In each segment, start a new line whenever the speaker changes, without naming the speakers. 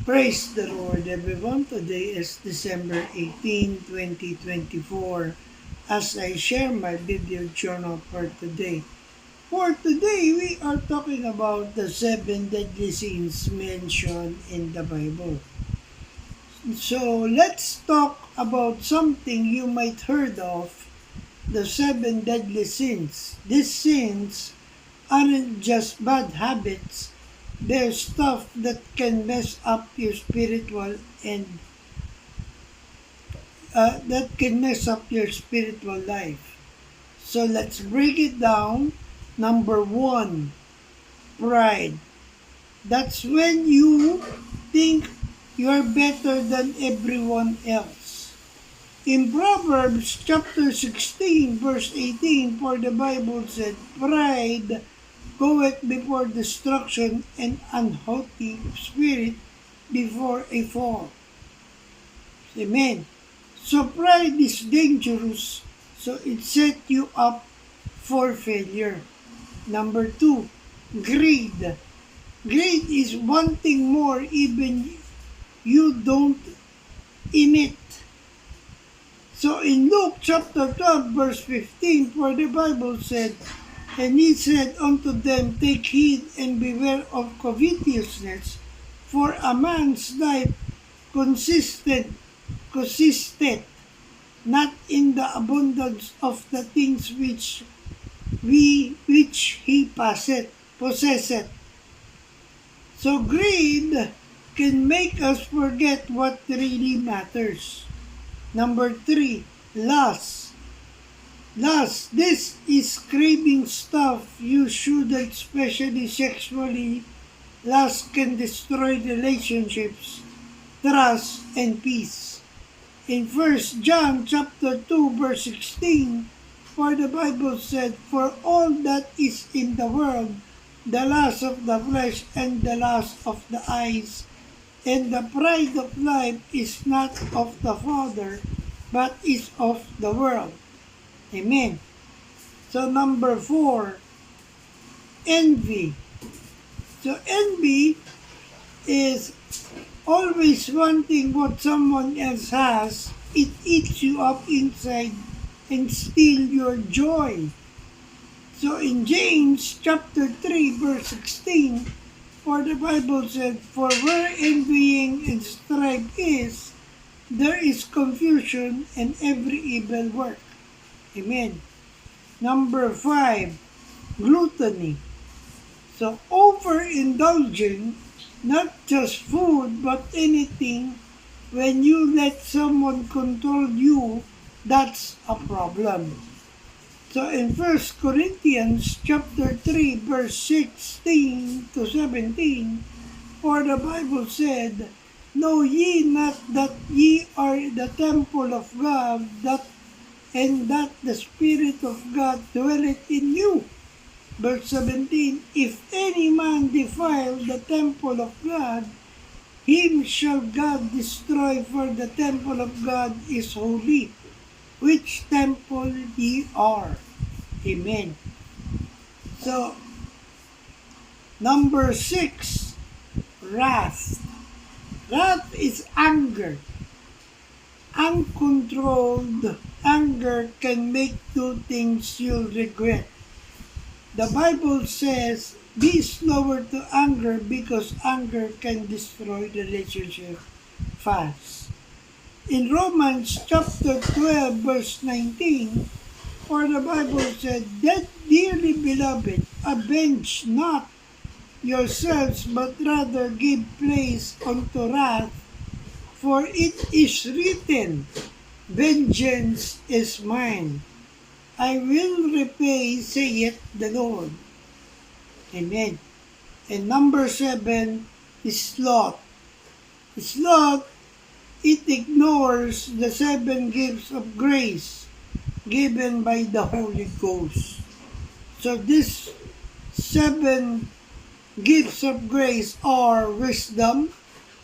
Praise the Lord, everyone. Today is December 18, 2024. As I share my video journal for today. For today, we are talking about the seven deadly sins mentioned in the Bible. So, let's talk about something you might heard of, the seven deadly sins. These sins aren't just bad habits, they're stuff that can mess up your spiritual and life. So let's break it down. Number one, pride. That's when you think you're better than everyone else. In Proverbs chapter 16, verse 18, for the Bible said, pride goeth before destruction, and an haughty spirit before a fall. Amen. So pride is dangerous, so it set you up for failure. Number two, greed. Greed is wanting more even you don't in it. So in Luke chapter 12 verse 15, for the Bible said, and he said unto them, take heed and beware of covetousness, for a man's life consisteth not in the abundance of the things which he possesseth. So greed can make us forget what really matters. Number three, lust. Lust, this is craving stuff you shouldn't, especially sexually. Lust can destroy relationships, trust, and peace. In 1 John chapter 2 verse 16, for the Bible said, for all that is in the world, the lust of the flesh and the lust of the eyes, and the pride of life is not of the Father, but is of the world. Amen. So number four, envy. So envy is always wanting what someone else has. It eats you up inside and steal your joy. So in James chapter 3 verse 16, for the Bible said, for where envying and strife is, there is confusion and every evil work. Amen. Number five, gluttony. So overindulging, not just food but anything, when you let someone control you, that's a problem. So in 1 Corinthians chapter 3 verse 16 to 17, for the Bible said, know ye not that ye are the temple of God, and that the Spirit of God dwelleth in you. Verse 17, if any man defile the temple of God, him shall God destroy, for the temple of God is holy, which temple ye are. Amen. So, number six, wrath. Wrath is anger. Uncontrolled anger can make do things you'll regret. The Bible says, be slower to anger because anger can destroy the relationship fast. In Romans chapter 12 verse 19, for the Bible said, that dearly beloved, avenge not yourselves, but rather give place unto wrath, for it is written, vengeance is mine. I will repay, saith the Lord. Amen. And number seven is sloth. Sloth, it ignores the seven gifts of grace given by the Holy Ghost. So these seven gifts of grace are wisdom,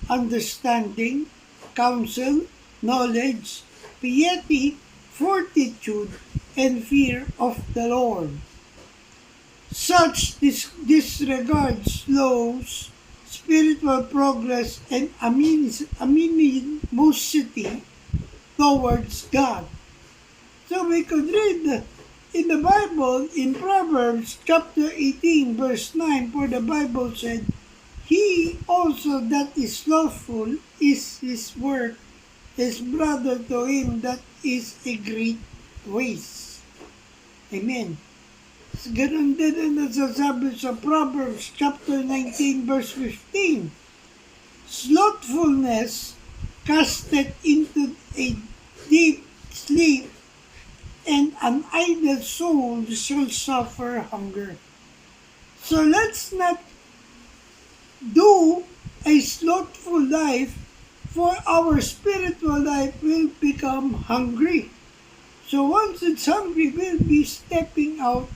understanding, counsel, knowledge, piety, fortitude, and fear of the Lord. Such disregard slows spiritual progress and animosity towards God. So we could read in the Bible, in Proverbs chapter 18, verse 9, for the Bible said, "He also that is slothful is his work, his brother to him that is a great waste." Amen. Ganun din ang nasasabi sa Proverbs chapter 19, verse 15. "Slothfulness casteth into a deep sleep, and an idle soul shall suffer hunger." So let's not do a slothful life, for our spiritual life will become hungry. So once it's hungry, we'll be stepping out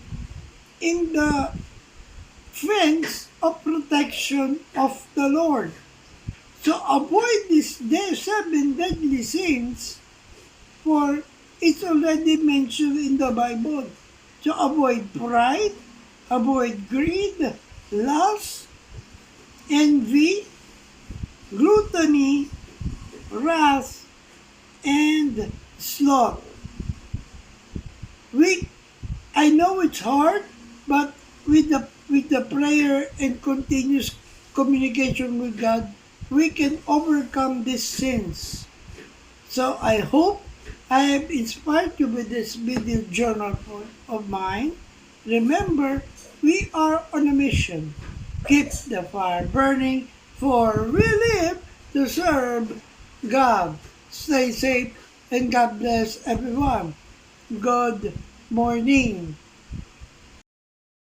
in the fence of protection of the Lord. So avoid these 7 deadly sins, for it's already mentioned in the Bible. So avoid pride, avoid greed, lust, envy, gluttony, wrath, and sloth. I know it's hard, but with the prayer and continuous communication with God, we can overcome these sins. So I hope I have inspired you with this video journal of mine. Remember, we are on a mission. Keep the fire burning, for we live to serve God. Stay safe and God bless everyone. Good morning.